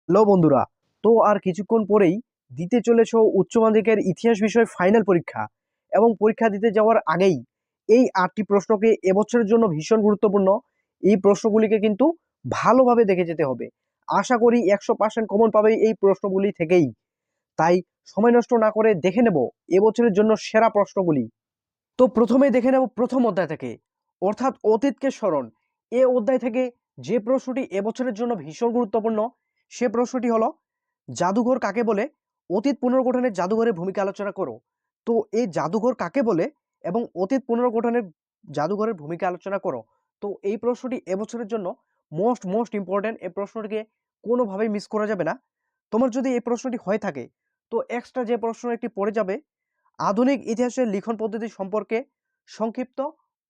Hello বন্ধুরা। তো আর কিছুক্ষণ পরেই দিতে চলেছো উচ্চ মাধ্যমিকের ইতিহাস বিষয় ফাইনাল পরীক্ষা। এবং পরীক্ষা দিতে যাওয়ার আগেই এই 8টি প্রশ্নকে এবছরের জন্য ভীষণ গুরুত্বপূর্ণ। এই প্রশ্নগুলিকে কিন্তু ভালোভাবে দেখে যেতে হবে। আশা করি 100% কমন পাবে এই প্রশ্নগুলি থেকেই। তাই সময় নষ্ট না করে দেখে নেব এবছরের জন্য সেরা প্রশ্নগুলি। তো প্রথমে দেখে নেব প্রথম অধ্যায় থেকে, অর্থাৎ অতীতকে স্মরণ। এ অধ্যায় থেকে যে প্রশ্নটি এবছরের জন্য ভীষণ গুরুত্বপূর্ণ সে প্রশ্নটি হলো, জাদুঘর কাকে বলে? অতীত পুনর্গঠনের জাদুঘরের ভূমিকা আলোচনা করো। তো এই জাদুঘর কাকে বলে এবং অতীত পুনর্গঠনের জাদুঘরের ভূমিকা আলোচনা করো। তো এই প্রশ্নটি এবছরের জন্য মোস্ট ইম্পর্টেন্ট। এই প্রশ্নটিকে কোনোভাবেই মিস করা যাবে না। তোমার যদি এই প্রশ্নটি হয়ে থাকে তো এক্সট্রা যে প্রশ্ন একটি পড়ে যাবে, আধুনিক ইতিহাসের লিখন পদ্ধতি সম্পর্কে সংক্ষিপ্ত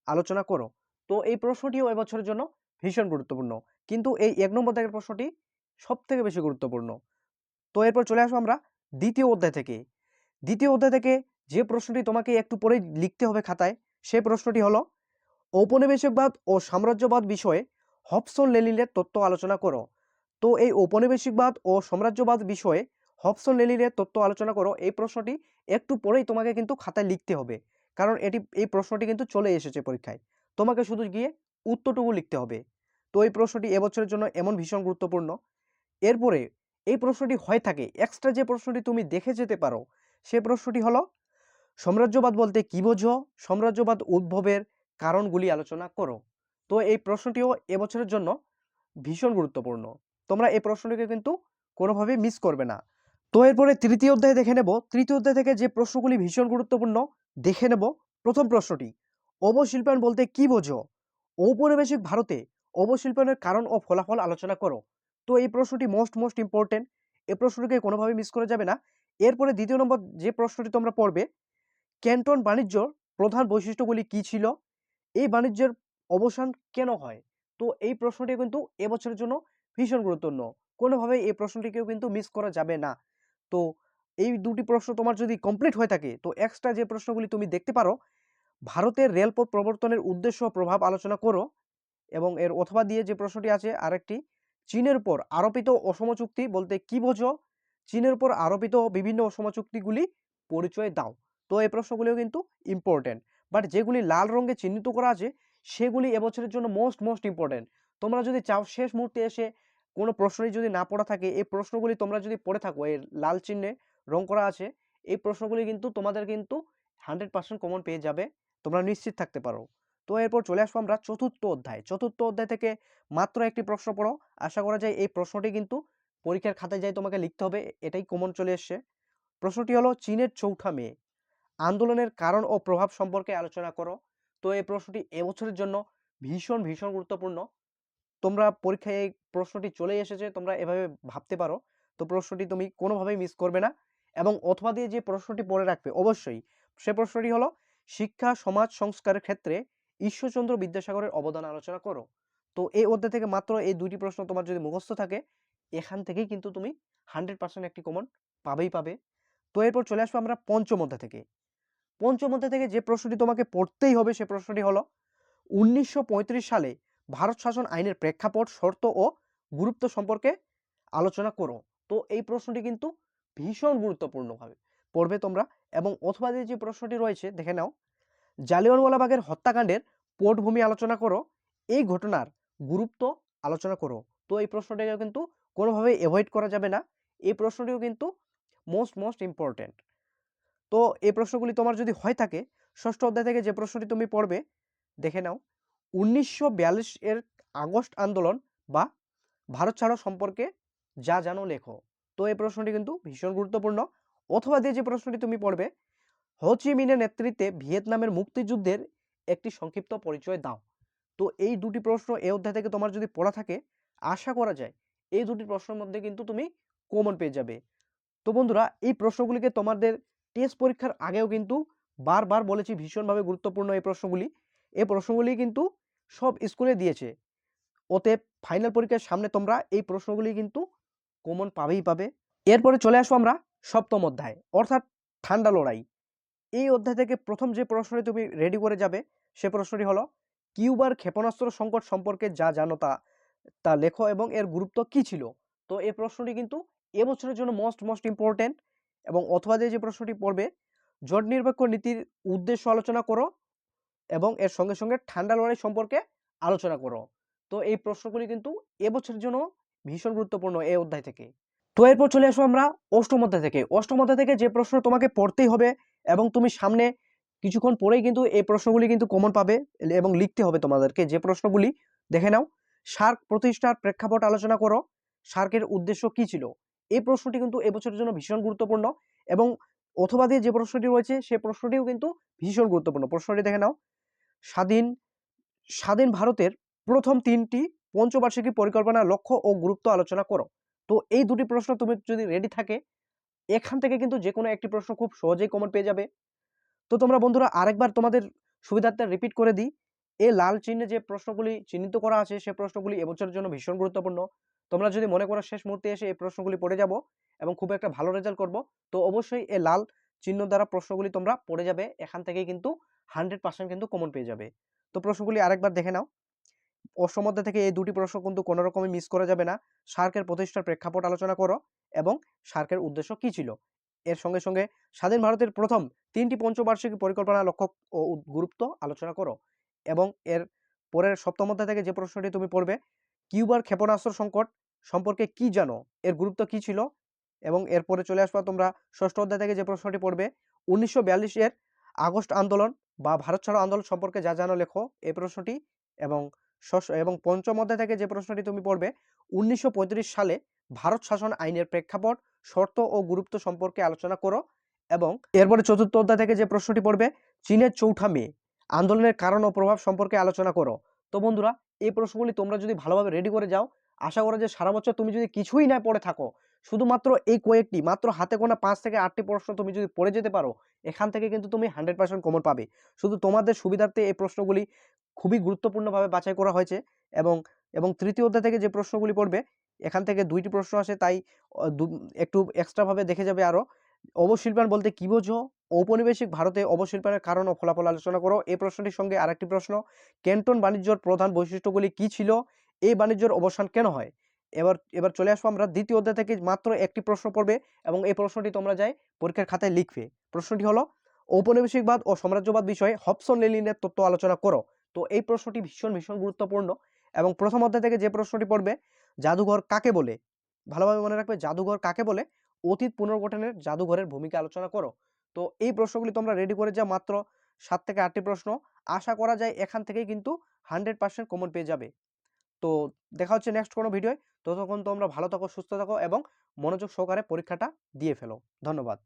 আলোচনা করো। তো এই প্রশ্নটিও এবছরের জন্য ভীষণ গুরুত্বপূর্ণ, কিন্তু এই 1 নম্বর দাগের প্রশ্নটি সব থেকে বেশি গুরুত্বপূর্ণ। তো এরপর চলে আসবো আমরা দ্বিতীয় অধ্যায় থেকে। দ্বিতীয় অধ্যায় থেকে যে প্রশ্নটি তোমাকে একটু পরেই লিখতে হবে খাতায়, সেই প্রশ্নটি হলো, ঔপনিবেশিকবাদ ও সাম্রাজ্যবাদ বিষয়ে হবসন লেনিনের তত্ত্ব আলোচনা করো। তো এই ঔপনিবেশিকবাদ ও সাম্রাজ্যবাদ বিষয়ে হবসন লেনিনের তত্ত্ব আলোচনা করো, এই প্রশ্নটি একটু পরেই তোমাকে কিন্তু খাতায় লিখতে হবে। কারণ এই প্রশ্নটি কিন্তু চলে এসেছে পরীক্ষায়। তোমাকে শুধু গিয়ে উত্তরটুকু লিখতে হবে। তো এই প্রশ্নটি এবছরের জন্য এমন ভীষণ গুরুত্বপূর্ণ। এরপরে এই প্রশ্নটি হয়ে থাকে, এক্সট্রা যে প্রশ্নটি তুমি দেখে যেতে পারো সে প্রশ্নটি হলো, সাম্রাজ্যবাদ বলতে কি বোঝো? সাম্রাজ্যবাদ উদ্ভবের কারণগুলি আলোচনা করো। তো এই প্রশ্নটিও এবছরের জন্য ভীষণ গুরুত্বপূর্ণ। তোমরা এই প্রশ্নটিকে কিন্তু কোনোভাবেই মিস করবে না। তো এরপরে তৃতীয় অধ্যায় দেখে নেব। তৃতীয় অধ্যায় থেকে যে প্রশ্নগুলি ভীষণ গুরুত্বপূর্ণ দেখে নেব। প্রথম প্রশ্নটি, অবশিল্পায়ন বলতে কি বোঝো? ঔপনিবেশিক ভারতে অবশিল্পায়নের কারণ ও ফলাফল আলোচনা করো। তো এই প্রশ্নটি মোস্ট ইম্পর্টেন্ট। এই প্রশ্নটিকে কোনোভাবেই মিস করা যাবে না। এরপরে দ্বিতীয় নম্বর যে প্রশ্নটি তোমরা পড়বে, ক্যান্টন বাণিজ্যর প্রধান বৈশিষ্ট্যগুলি কি ছিল? এই বাণিজ্যের অবসান কেন হয়? তো এই প্রশ্নটি কিন্তু এবছরের জন্য ভীষণ গুরুত্বপূর্ণ। কোনোভাবেই এই প্রশ্নটিকেও কিন্তু মিস করা যাবে না। তো এই দুটি প্রশ্ন তোমার যদি কমপ্লিট হয়ে থাকে তো এক্সট্রা যে প্রশ্নগুলি তুমি দেখতে পারো, ভারতের রেলপথ প্রবর্তনের উদ্দেশ্য ও প্রভাব আলোচনা করো। এবং এর অথবা দিয়ে যে প্রশ্নটি আছে আরেকটি, চীনের উপর আরোপিত অসম চুক্তি বলতে কি বোঝো? চীনের উপর আরোপিত বিভিন্ন অসম চুক্তিগুলি পরিচয় দাও। তো এই প্রশ্নগুলিও কিন্তু ইম্পর্টেন্ট, বাট যেগুলি লাল রঙে চিহ্নিত করা আছে সেগুলি এবছরের জন্য মোস্ট ইম্পর্টেন্ট। তোমরা যদি চাও শেষ মুহূর্তে এসে কোনো প্রশ্নই যদি না পড়া থাকে, এই প্রশ্নগুলি তোমরা যদি পড়ে থাকো, এই লাল চিহ্নে রং করা আছে, এই প্রশ্নগুলি কিন্তু তোমাদের কিন্তু 100% কমন পেয়ে যাবে, তোমরা নিশ্চিত থাকতে পারো। তো এরপর চলে আসবো আমরা চতুর্থ অধ্যায়। চতুর্থ অধ্যায় থেকে মাত্র একটি প্রশ্ন পড়ো। আশা করা যায় এই প্রশ্নটি কিন্তু পরীক্ষার খাতায় যাই তোমাকে লিখতে হবে, এটাই কমন চলে এসছে। প্রশ্নটি হলো, চীনের চৌঠা মে আন্দোলনের কারণ ও প্রভাব সম্পর্কে আলোচনা করো। তো এই প্রশ্নটি এবছরের জন্য ভীষণ গুরুত্বপূর্ণ। তোমরা পরীক্ষায় এই প্রশ্নটি চলে এসেছে, তোমরা এভাবে ভাবতে পারো। তো প্রশ্নটি তুমি কোনোভাবেই মিস করবে না। এবং অথবা দিয়ে যে প্রশ্নটি পড়ে রাখবে অবশ্যই, সে প্রশ্নটি হলো, শিক্ষা সমাজ সংস্কারের ক্ষেত্রে ঈশ্বরচন্দ্র বিদ্যাসাগরের অবদান আলোচনা করো। তো এই অধ্যায় থেকে মাত্র এই দুটি প্রশ্ন তোমার যদি মুখস্থ থাকে, এখান থেকেই কিন্তু তুমি 100% একটি কমন পাবে। তো এরপর চলে আসবো আমরা পঞ্চম অধ্যায় থেকে। পঞ্চম অধ্যায় থেকে যে প্রশ্নটি তোমাকে পড়তেই হবে সে প্রশ্নটি হলো, 1935 সালে ভারত শাসন আইনের প্রেক্ষাপট, শর্ত ও গুরুত্ব সম্পর্কে আলোচনা করো। তো এই প্রশ্নটি কিন্তু ভীষণ গুরুত্বপূর্ণভাবে পড়বে তোমরা। এবং অথবা যে প্রশ্নটি রয়েছে দেখে নাও, জালিয়ানওয়ালাবাগের হত্যাকাণ্ডের পটভূমি আলোচনা করো, এই ঘটনার গুরুত্ব আলোচনা করো। তো এই প্রশ্নটিকে কিন্তু কোনোভাবেই অ্যাভয়েড করা যাবে না। এই প্রশ্নটিও কিন্তু মোস্ট ইম্পর্টেন্ট। তো এই প্রশ্নগুলি তোমার যদি হয় থাকে, ষষ্ঠ অধ্যায় থেকে যে প্রশ্নটি তুমি পড়বে দেখে নাও, 1942 এর আগস্ট আন্দোলন বা ভারত ছাড়ো সম্পর্কে যা জানো লেখো। তো এই প্রশ্নটি কিন্তু ভীষণ গুরুত্বপূর্ণ। অথবা দিয়ে যে প্রশ্নটি তুমি পড়বে, হো চি মিনের নেতৃত্বে ভিয়েতনামের মুক্তিযুদ্ধের একটি সংক্ষিপ্ত পরিচয় দাও। তো এই দুটি প্রশ্ন এই অধ্যায় থেকে তোমার যদি পড়া থাকে, আশা করা যায় এই দুটি প্রশ্নের মধ্যে কিন্তু তুমি কমন পেয়ে যাবে। তো বন্ধুরা, এই প্রশ্নগুলিকে তোমাদের টেস্ট পরীক্ষার আগেও কিন্তু বারবার বলেছি ভীষণভাবে গুরুত্বপূর্ণ এই প্রশ্নগুলি। এই প্রশ্নগুলি কিন্তু সব স্কুলে দিয়েছে। অতএব ফাইনাল পরীক্ষার সামনে তোমরা এই প্রশ্নগুলি কিন্তু কমন পাবে। এরপরে চলে আসবো আমরা সপ্তম অধ্যায়, অর্থাৎ ঠান্ডা লড়াই। এই অধ্যায় থেকে প্রথম যে প্রশ্নটি তুমি রেডি করে যাবে সে প্রশ্নটি হলো, কিউবার ক্ষেপণাস্ত্র সংকট সম্পর্কে যা জানো তা লেখো এবং এর গুরুত্ব কি ছিল। তো এই প্রশ্নটি কিন্তু এবছরের জন্য মোস্ট ইম্পর্টেন্ট। এবং অথবা যে প্রশ্নটি পড়বে, জোট নিরপেক্ষ নীতির উদ্দেশ্য আলোচনা করো এবং এর সঙ্গে সঙ্গে ঠান্ডা লড়াই সম্পর্কে আলোচনা করো। তো এই প্রশ্নগুলি কিন্তু এবছরের জন্য ভীষণ গুরুত্বপূর্ণ এই অধ্যায় থেকে। তো এরপর চলে আসবো আমরা অষ্টম অধ্যায় থেকে। অষ্টম অধ্যায় থেকে যে প্রশ্ন তোমাকে পড়তেই হবে এবং তুমি সামনে কিছুক্ষণ পরেই কিন্তু এই প্রশ্নগুলি কিন্তু কমন পাবে এবং লিখতে হবে তোমাদেরকে। যে প্রশ্নগুলি দেখে নাও, সার্ক প্রতিষ্ঠার প্রেক্ষাপট আলোচনা করো, সার্কের উদ্দেশ্য কি ছিল। এই প্রশ্নটি কিন্তু এবছরের জন্য ভীষণ গুরুত্বপূর্ণ। এবং অথবা দিয়ে যে প্রশ্নটি রয়েছে সে প্রশ্নটিও কিন্তু ভীষণ গুরুত্বপূর্ণ। প্রশ্নটি দেখে নাও, স্বাধীন স্বাধীন ভারতের প্রথম 3টি পঞ্চবার্ষিকী পরিকল্পনার লক্ষ্য ও গুরুত্ব আলোচনা করো। তো এই দুটি প্রশ্ন তুমি যদি রেডি থাকে, এখান থেকে কিন্তু যে কোনো একটি প্রশ্ন খুব সহজেই কমন পেয়ে যাবে। তো তোমরা বন্ধুরা আরেকবার তোমাদের সুবিধার্থে রিপিট করে দিই, এই লাল চিহ্নে যে প্রশ্নগুলি চিহ্নিত করা আছে সে প্রশ্নগুলি এবছরের জন্য ভীষণ গুরুত্বপূর্ণ। তোমরা যদি মনে করো শেষ মুহূর্তে এসে এই প্রশ্নগুলি পড়ে যাব এবং খুব একটা ভালো রেজাল্ট করব, তো অবশ্যই এই লাল চিহ্ন দ্বারা প্রশ্নগুলি তোমরা পড়ে যাবে। এখান থেকেই কিন্তু 100% কিন্তু কমন পেয়ে যাবে। তো প্রশ্নগুলি আরেকবার দেখে নাও। অষ্টম অধ্যায় থেকে এই দুটি প্রশ্ন কিন্তু কোনো রকমই মিস করা যাবে না। সার্কের প্রতিষ্ঠার প্রেক্ষাপট আলোচনা করো এবং সার্কের উদ্দেশ্য কি ছিল। এর সঙ্গে সঙ্গে স্বাধীন ভারতের প্রথম 3টি পঞ্চবার্ষিকী পরিকল্পনা লক্ষ্য ও গুরুত্ব আলোচনা করো। এবং এর পরের সপ্তম অধ্যায় থেকে যে প্রশ্নটি তুমি পড়বে, কিউবার ক্ষেপণাস্ত্র সংকট সম্পর্কে কি জানো, এর গুরুত্ব কি ছিল। এবং এরপরে চলে আসবা তোমরা ষষ্ঠ অধ্যায় থেকে যে প্রশ্নটি পড়বে, 1942 এর আগস্ট আন্দোলন বা ভারত ছাড়ো আন্দোলন সম্পর্কে যা জানো লেখো, এই প্রশ্নটি। এবং পঞ্চম অধ্যায় থেকে যে প্রশ্নটি তুমি পড়বে, 1935 সালে ভারত শাসন আইনের প্রেক্ষাপট, শর্ত ও গুরুত্ব সম্পর্কে আলোচনা করো। এবং এরপরে চতুর্থ অধ্যায় থেকে যে প্রশ্নটি পড়বে, চীনের চৌঠা মে আন্দোলনের কারণ ও প্রভাব সম্পর্কে আলোচনা করো। তো বন্ধুরা এই প্রশ্নগুলি তোমরা যদি ভালোভাবে রেডি করে যাও, আশা করা যে সারা বছর তুমি যদি কিছুই না পড়ে থাকো, শুধুমাত্র এই কয়েকটি মাত্র হাতে গোনা 5 থেকে 8টি প্রশ্ন তুমি যদি পড়ে যেতে পারো, এখান থেকে কিন্তু তুমি 100% কমন পাবে। শুধু তোমাদের সুবিধার্থে এই প্রশ্নগুলি খুবই গুরুত্বপূর্ণভাবে বাছাই করা হয়েছে। এবং এবং তৃতীয় অধ্যায় থেকে যে প্রশ্নগুলি পড়বে, এখান থেকে 2টি প্রশ্ন আসে, তাই একটু এক্সট্রাভাবে দেখে যাবে। আরও অবশিল্পায়ন বলতে কি বোঝো, ঔপনিবেশিক ভারতে অবশিল্পায়নের কারণ ও ফলাফল আলোচনা করো। এই প্রশ্নটির সঙ্গে আরেকটি প্রশ্ন, ক্যান্টন বাণিজ্যর প্রধান বৈশিষ্ট্যগুলি কি ছিল, এই বাণিজ্যের অবসান কেন হয়। এবার এবার চলে আসবো আমরা দ্বিতীয় অধ্যায় থেকে, মাত্র একটি প্রশ্ন পড়বে এবং এই প্রশ্নটি তোমরা যাই পরীক্ষার খাতায় লিখবে। প্রশ্নটি হলো, ঔপনিবেশিকবাদ ও সাম্রাজ্যবাদ বিষয়ে হবসন লেনিনের তত্ত্ব আলোচনা করো। তো এই প্রশ্নটি ভীষণ ভীষণ গুরুত্বপূর্ণ। এবং প্রথম অধ্যায় থেকে যে প্রশ্নটি পড়বে, জাদুঘর কাকে বলে, ভালোভাবে মনে রাখবে, জাদুঘর কাকে বলে, অতীত পুনর্গঠনের জাদুঘরের ভূমিকা আলোচনা করো। তো এই প্রশ্নগুলি তোমরা রেডি করে যাও, মাত্র 7 থেকে 8টি প্রশ্ন। আশা করা যায় এখান থেকেই কিন্তু 100% কমন পেয়ে যাবে। তো দেখা হচ্ছে নেক্সট কোনো ভিডিওয়। ততক্ষণ তোমরা ভালো থাকো, সুস্থ থাকো এবং মনোযোগ সহকারে পরীক্ষাটা দিয়ে ফেলো। ধন্যবাদ।